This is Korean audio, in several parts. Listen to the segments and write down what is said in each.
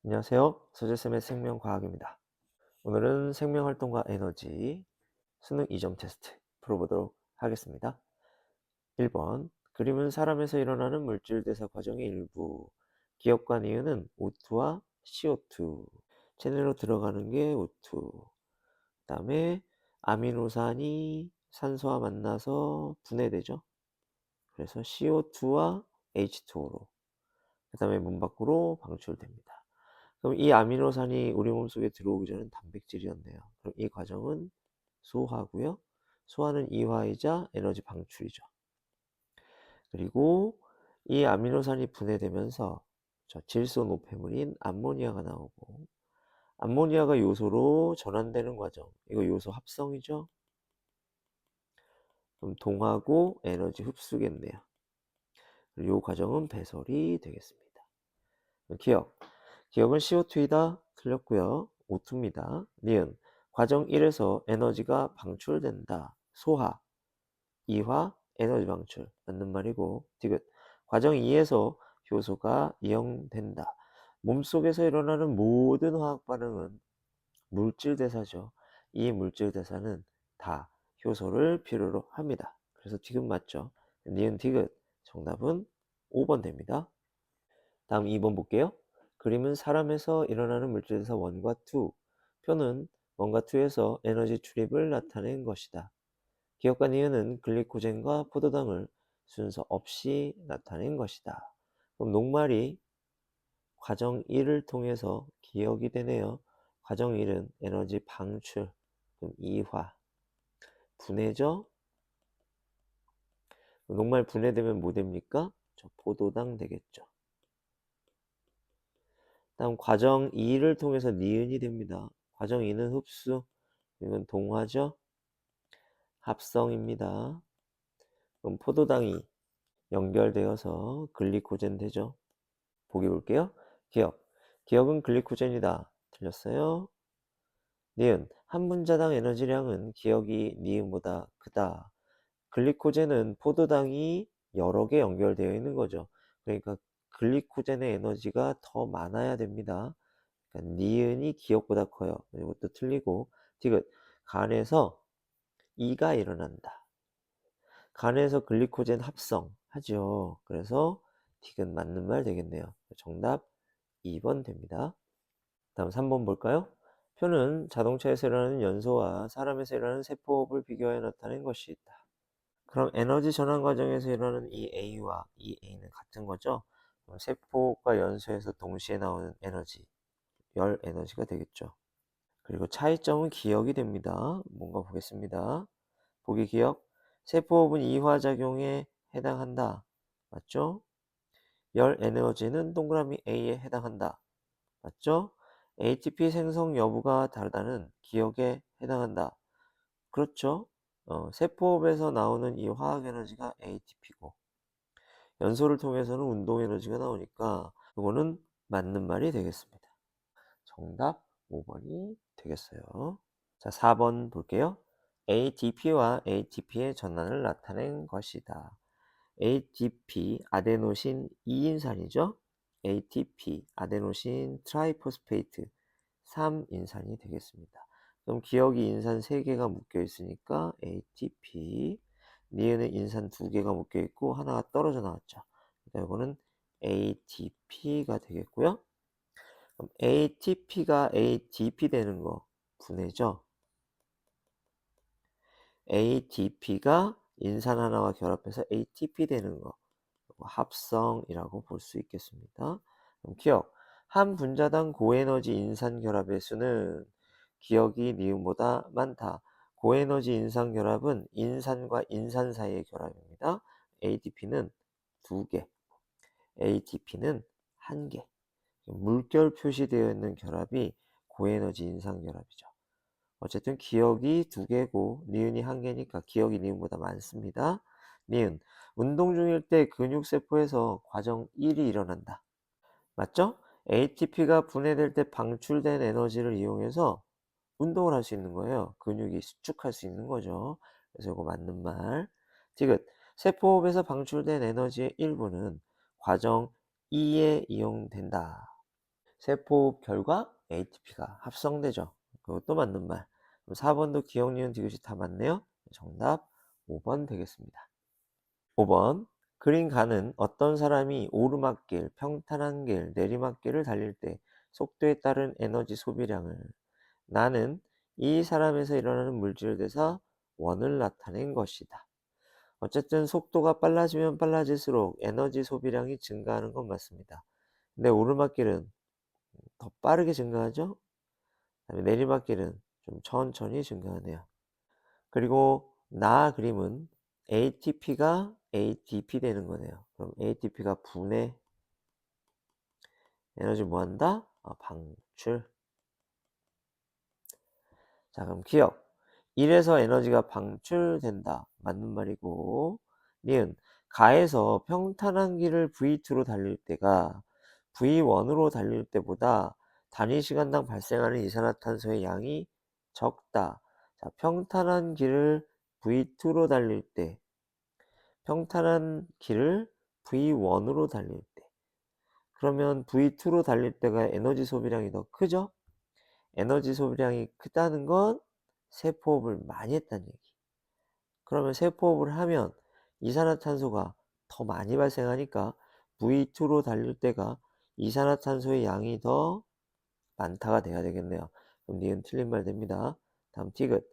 안녕하세요. 서재쌤의 생명과학입니다. 오늘은 생명활동과 에너지 수능 2점 테스트 풀어보도록 하겠습니다. 1번 그림은 사람에서 일어나는 물질대사 과정의 일부. 기억과 니은은 O2와 CO2. 체내로 들어가는 게 O2. 그 다음에 아미노산이 산소와 만나서 분해되죠. 그래서 CO2와 H2O로 그 다음에 문 밖으로 방출됩니다. 그럼 이 아미노산이 우리 몸속에 들어오기 전엔 단백질이었네요. 그럼 이 과정은 소화고요. 소화는 이화이자 에너지 방출이죠. 그리고 이 아미노산이 분해되면서 저 질소 노폐물인 암모니아가 나오고, 암모니아가 요소로 전환되는 과정, 이거 요소 합성이죠. 그럼 동하고 에너지 흡수겠네요. 이 과정은 배설이 되겠습니다. 기억. 기억은 CO2이다. 틀렸고요. O2입니다. 니은. 과정 1에서 에너지가 방출된다. 소화, 이화, 에너지 방출. 맞는 말이고. 디귿. 과정 2에서 효소가 이용된다. 몸속에서 일어나는 모든 화학 반응은 물질 대사죠. 이 물질 대사는 다 효소를 필요로 합니다. 그래서 디귿 맞죠? 니은 디귿. 정답은 5번 됩니다. 다음 2번 볼게요. 그림은 사람에서 일어나는 물질에서 1과 2. 표는 1과 2에서 에너지 출입을 나타낸 것이다. 기억과 니은은 글리코젠과 포도당을 순서 없이 나타낸 것이다. 그럼 녹말이 과정 1을 통해서 기억이 되네요. 과정 1은 에너지 방출, 그럼 이화, 분해죠? 녹말 분해되면 뭐 됩니까? 저 포도당 되겠죠. 다음 과정 2를 통해서 니은이 됩니다. 과정 2는 흡수, 이건 동화죠. 합성입니다. 그럼 포도당이 연결되어서 글리코젠 되죠. 보기 볼게요. 기억. 기억은 글리코젠이다. 틀렸어요. 니은. 한 분자당 에너지량은 기억이 니은보다 크다. 글리코젠은 포도당이 여러 개 연결되어 있는 거죠. 그러니까 글리코젠의 에너지가 더 많아야 됩니다. 그러니까 니은이 기억보다 커요. 이것도 틀리고. 디귿. 간에서 이가 일어난다. 간에서 글리코젠 합성하죠. 그래서 디귿 맞는 말 되겠네요. 정답 2번 됩니다. 다음 3번 볼까요? 표는 자동차에서 일어나는 연소와 사람에서 일어나는 세포호흡을 비교하여 나타낸 것이 있다. 그럼 에너지 전환 과정에서 일어나는 이 A와 이 A는 같은 거죠? 세포과 연소에서 동시에 나오는 에너지, 열 에너지가 되겠죠. 그리고 차이점은 기억이 됩니다. 뭔가 보겠습니다. 보기 기억. 세포호흡은 이화작용에 해당한다. 맞죠? 열 에너지는 동그라미 A에 해당한다. 맞죠? ATP 생성 여부가 다르다는 기억에 해당한다. 그렇죠? 세포호흡에서 나오는 이 화학 에너지가 ATP고 연소를 통해서는 운동 에너지가 나오니까 이거는 맞는 말이 되겠습니다. 정답 5번이 되겠어요. 자, 4번 볼게요. ADP와 ATP의 전환을 나타낸 것이다. ADP, 아데노신 2인산이죠. ATP, 아데노신 트라이포스페이트 3인산이 되겠습니다. 그럼 기억이 인산 3개가 묶여 있으니까 ATP, 니은은 인산 2개가 묶여 있고 하나가 떨어져 나왔죠. 그러니까 이거는 ATP가 되겠고요. 그럼 ATP가 ADP 되는 거 분해죠. ADP가 인산 하나와 결합해서 ATP 되는 거 합성이라고 볼 수 있겠습니다. 그럼 기억. 한 분자당 고에너지 인산 결합의 수는 기억이 니은보다 많다. 고에너지 인산 결합은 인산과 인산 사이의 결합입니다. ADP는 2개, ATP는 1개. 물결 표시되어 있는 결합이 고에너지 인산 결합이죠. 어쨌든 기억이 2개고 니은이 1개니까 기억이 니은보다 많습니다. 니은. 운동 중일 때 근육세포에서 과정 1이 일어난다. 맞죠? ATP가 분해될 때 방출된 에너지를 이용해서 운동을 할 수 있는 거예요. 근육이 수축할 수 있는 거죠. 그래서 이거 맞는 말. 디귿. 세포호흡에서 방출된 에너지의 일부는 과정 2에 이용된다. 세포 결과 ATP가 합성되죠. 그것도 맞는 말. 그럼 4번도 기억, 니은, 디귿이 다 맞네요. 정답 5번 되겠습니다. 5번. 그린 가는 어떤 사람이 오르막길, 평탄한 길, 내리막길을 달릴 때 속도에 따른 에너지 소비량을 나는 이 사람에서 일어나는 물질 대사 원을 나타낸 것이다. 어쨌든 속도가 빨라지면 빨라질수록 에너지 소비량이 증가하는 건 맞습니다. 근데 오르막길은 더 빠르게 증가하죠? 그다음에 내리막길은 좀 천천히 증가하네요. 그리고 나 그림은 ATP가 ADP 되는 거네요. 그럼 ATP가 분해, 에너지 뭐 한다? 방출. 자, 그럼 기억. 1에서 에너지가 방출된다. 맞는 말이고, 니은 가에서 평탄한 길을 V2로 달릴 때가 V1으로 달릴 때보다 단위 시간당 발생하는 이산화탄소의 양이 적다. 자, 평탄한 길을 V2로 달릴 때, 평탄한 길을 V1으로 달릴 때, 그러면 V2로 달릴 때가 에너지 소비량이 더 크죠? 에너지 소비량이 크다는 건 세포호흡을 많이 했다는 얘기. 그러면 세포호흡을 하면 이산화탄소가 더 많이 발생하니까 V2로 달릴 때가 이산화탄소의 양이 더 많다가 돼야 되겠네요. 그럼 니은 틀린 말 됩니다. 다음 디귿.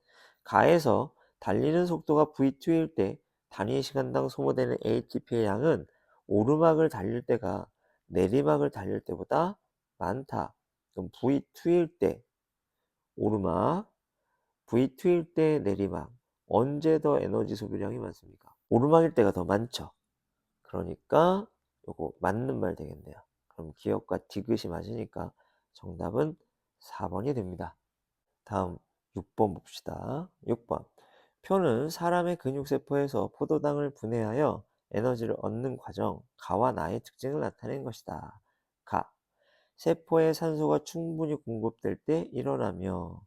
가에서 달리는 속도가 V2일 때 단위 시간당 소모되는 ATP의 양은 오르막을 달릴 때가 내리막을 달릴 때보다 많다. 그럼 V2일 때 오르막, V2일 때 내리막, 언제 더 에너지 소비량이 많습니까? 오르막일 때가 더 많죠. 그러니까 요거 맞는 말 되겠네요. 그럼 기억과 디귿이 맞으니까 정답은 4번이 됩니다. 다음 6번 봅시다. 6번. 표는 사람의 근육세포에서 포도당을 분해하여 에너지를 얻는 과정, 가와 나의 특징을 나타낸 것이다. 가. 세포에 산소가 충분히 공급될 때 일어나며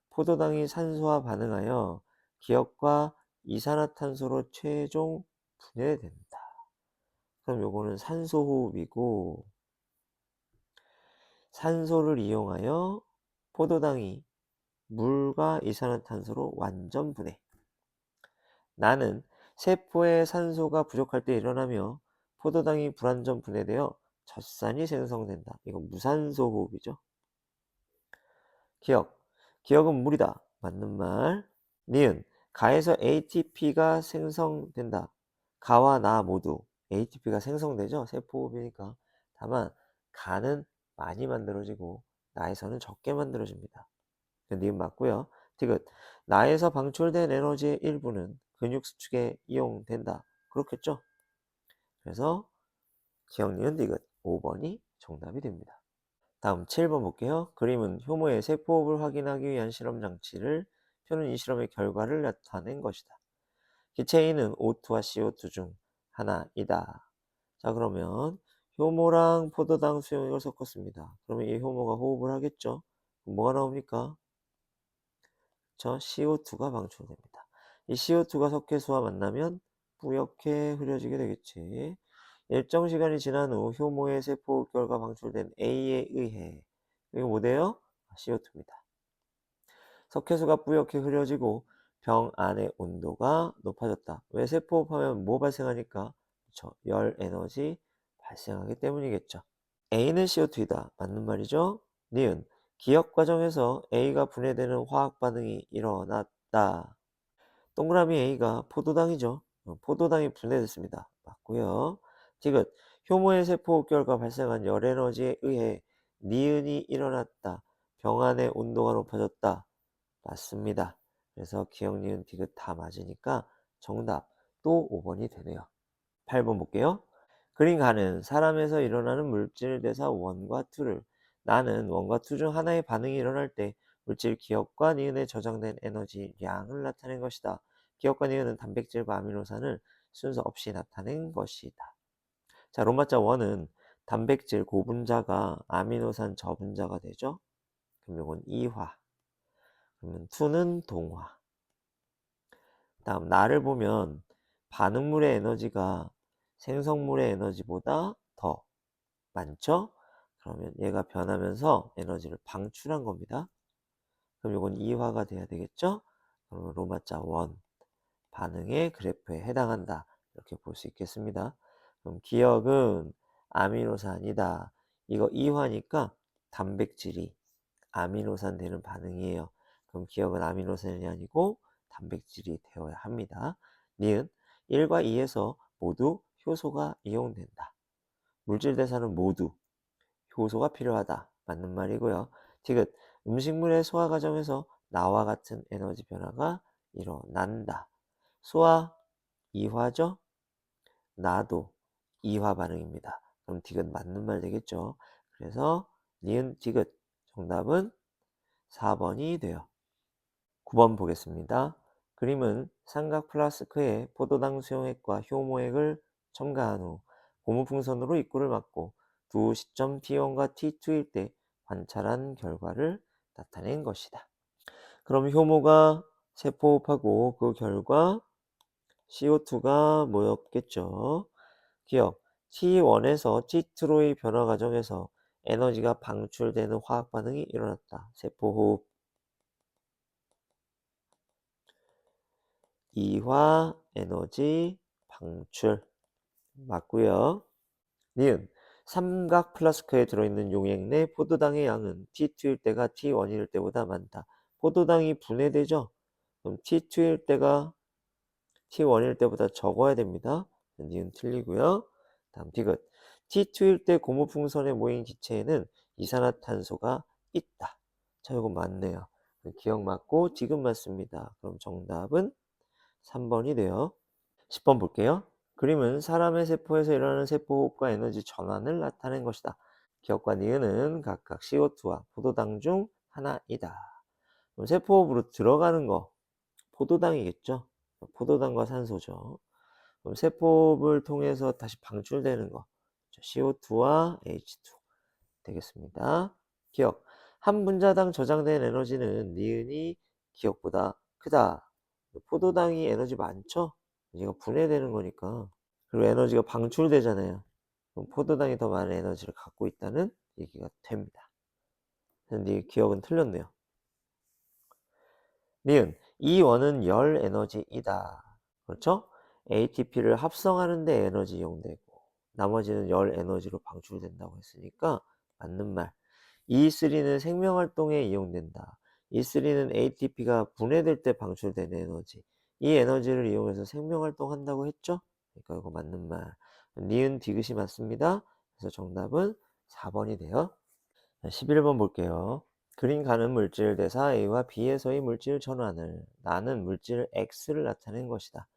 포도당이 산소와 반응하여 기억과 이산화탄소로 최종 분해된다. 그럼 요거는 산소호흡이고, 산소를 이용하여 포도당이 물과 이산화탄소로 완전 분해. 나는 세포에 산소가 부족할 때 일어나며 포도당이 불완전 분해되어 젖산이 생성된다. 이건 무산소 호흡이죠. 기억. 기억은 물이다. 맞는 말. 니은. 가에서 ATP가 생성된다. 가와 나 모두 ATP가 생성되죠. 세포호흡이니까. 다만 가는 많이 만들어지고 나에서는 적게 만들어집니다. 니은 맞고요. 디귿. 나에서 방출된 에너지의 일부는 근육 수축에 이용된다. 그렇겠죠? 그래서 기억, 니은, 디귿 5번이 정답이 됩니다. 다음 7번 볼게요. 그림은 효모의 세포호흡을 확인하기 위한 실험 장치를, 표는 이 실험의 결과를 나타낸 것이다. 기체 A는 O2와 CO2 중 하나이다. 자, 그러면 효모랑 포도당 수용액을 섞었습니다. 그러면 이 효모가 호흡을 하겠죠? 뭐가 나옵니까? 저 CO2가 방출됩니다. 이 CO2가 석회수와 만나면 뿌옇게 흐려지게 되겠지. 일정 시간이 지난 후 효모의 세포 결과 방출된 A에 의해, 이거 뭐 돼요? CO2입니다. 석회수가 뿌옇게 흐려지고 병 안의 온도가 높아졌다. 왜 세포호흡하면 뭐 발생하니까? 그렇죠. 열 에너지 발생하기 때문이겠죠. A는 CO2이다. 맞는 말이죠? 니은. 기억 과정에서 A가 분해되는 화학 반응이 일어났다. 동그라미 A가 포도당이죠. 포도당이 분해됐습니다. 맞고요. 디귿. 효모의 세포 결과 발생한 열 에너지에 의해 니은이 일어났다. 병 안의 온도가 높아졌다. 맞습니다. 그래서 기억, 니은, 디귿 다 맞으니까 정답 또 5번이 되네요. 8번 볼게요. 그림 가는 사람에서 일어나는 물질 대사 1과 2를, 나는 1과 2 중 하나의 반응이 일어날 때 물질 기억과 니은에 저장된 에너지 양을 나타낸 것이다. 기억과 니은은 단백질과 아미노산을 순서 없이 나타낸 것이다. 자, 로마자 1은 단백질 고분자가 아미노산 저분자가 되죠. 그럼 이건 이화. 그러면 2는 동화. 다음 나를 보면 반응물의 에너지가 생성물의 에너지보다 더 많죠? 그러면 얘가 변하면서 에너지를 방출한 겁니다. 그럼 이건 이화가 돼야 되겠죠? 그러면 로마자 1 반응의 그래프에 해당한다. 이렇게 볼 수 있겠습니다. 그럼 기억은 아미노산이다. 이거 이화니까 단백질이 아미노산 되는 반응이에요. 그럼 기억은 아미노산이 아니고 단백질이 되어야 합니다. 니은 1과 2에서 모두 효소가 이용된다. 물질 대사는 모두 효소가 필요하다. 맞는 말이고요. 디귿 음식물의 소화 과정에서 나와 같은 에너지 변화가 일어난다. 소화 이화죠? 나도 이화 반응입니다. 그럼 디귿 맞는 말 되겠죠? 그래서 니은 디귿 정답은 4번이 돼요. 9번 보겠습니다. 그림은 삼각 플라스크에 포도당 수용액과 효모액을 첨가한 후 고무풍선으로 입구를 막고 두 시점 T1과 T2일 때 관찰한 결과를 나타낸 것이다. 그럼 효모가 세포호흡하고 그 결과 CO2가 모였겠죠. 기억, T1에서 T2로의 변화 과정에서 에너지가 방출되는 화학 반응이 일어났다. 세포호흡, 이화 에너지 방출 맞고요. 니은 삼각 플라스크에 들어있는 용액 내 포도당의 양은 T2일 때가 T1일 때보다 많다. 포도당이 분해되죠? 그럼 T2일 때가 T1일 때보다 적어야 됩니다. 니은 틀리고요. 다음 디귿 T2일 때 고무풍선에 모인 기체에는 이산화탄소가 있다. 자, 이거 맞네요. 기억 맞고 디귿 맞습니다. 그럼 정답은 3번이 돼요. 10번 볼게요. 그림은 사람의 세포에서 일어나는 세포호흡과 에너지 전환을 나타낸 것이다. 기억과 니은은 각각 CO2와 포도당 중 하나이다. 그럼 세포호흡으로 들어가는 거 포도당이겠죠? 포도당과 산소죠. 그럼 세포호흡을 통해서 다시 방출되는 거 CO2와 H2 되겠습니다. 기억 한 분자당 저장된 에너지는 니은이 기억보다 크다. 포도당이 에너지 많죠? 얘가 분해되는 거니까. 그리고 에너지가 방출되잖아요. 그럼 포도당이 더 많은 에너지를 갖고 있다는 얘기가 됩니다. 근데 이 기억은 틀렸네요. 니은 이 원은 열 에너지이다. 그렇죠? ATP를 합성하는 데 에너지 이용되고 나머지는 열 에너지로 방출된다고 했으니까 맞는 말. E3는 생명활동에 이용된다. E3는 ATP가 분해될 때 방출되는 에너지. 이 에너지를 이용해서 생명활동한다고 했죠? 그러니까 이거 맞는 말. 니은 디귿이 맞습니다. 그래서 정답은 4번이 돼요. 11번 볼게요. 그림 가는 물질 대사 A와 B에서의 물질 전환을 나는 물질 X를 나타낸 것이다.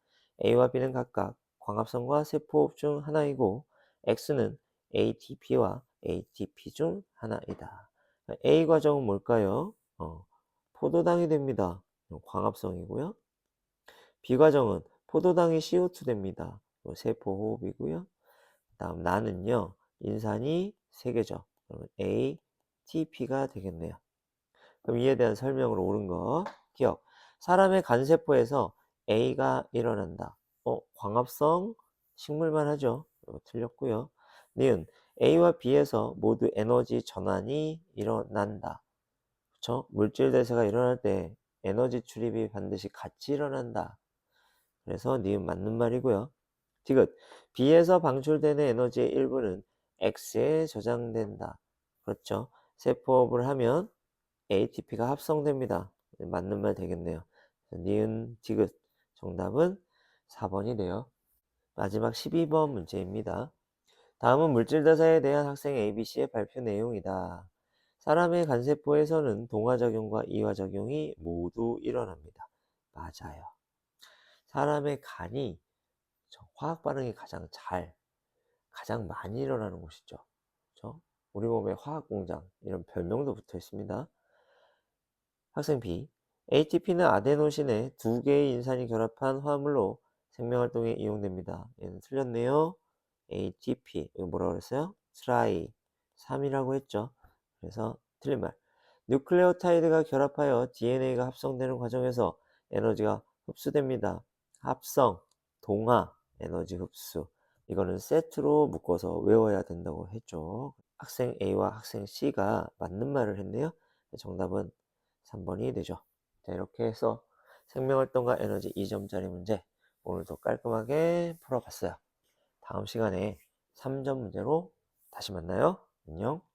A와 B는 각각 광합성과 세포호흡 중 하나이고 X는 ATP와 ATP 중 하나이다. A 과정은 뭘까요? 포도당이 됩니다. 광합성이고요. B 과정은 포도당이 CO2 됩니다. 세포호흡이고요. 다음 나는요. 인산이 3개죠. 그러면 ATP가 되겠네요. 그럼 이에 대한 설명으로 옳은 거 기억. 사람의 간세포에서 A가 일어난다. 광합성 식물만 하죠. 이거 틀렸고요. 니은 A와 B에서 모두 에너지 전환이 일어난다. 그렇죠? 물질 대사가 일어날 때 에너지 출입이 반드시 같이 일어난다. 그래서 니은 맞는 말이고요. 디귿 B에서 방출되는 에너지의 일부는 X에 저장된다. 그렇죠? 세포호흡을 하면 ATP가 합성됩니다. 맞는 말 되겠네요. 니은 디귿 정답은 4번이 돼요. 마지막 12번 문제입니다. 다음은 물질대사에 대한 학생 ABC의 발표 내용이다. 사람의 간세포에서는 동화작용과 이화작용이 모두 일어납니다. 맞아요. 사람의 간이 화학 반응이 가장 많이 일어나는 곳이죠. 그렇죠? 우리 몸에 화학 공장 이런 별명도 붙어 있습니다. 학생 B. ATP는 아데노신에 2개의 인산이 결합한 화합물로 생명활동에 이용됩니다. 얘는 틀렸네요. ATP 이거 뭐라고 그랬어요? 트라이 3이라고 했죠. 그래서 틀린 말. 뉴클레오타이드가 결합하여 DNA가 합성되는 과정에서 에너지가 흡수됩니다. 합성, 동화, 에너지 흡수. 이거는 세트로 묶어서 외워야 된다고 했죠. 학생 A와 학생 C가 맞는 말을 했네요. 정답은 3번이 되죠. 자, 이렇게 해서 생명활동과 에너지 2점짜리 문제 오늘도 깔끔하게 풀어봤어요. 다음 시간에 3점 문제로 다시 만나요. 안녕.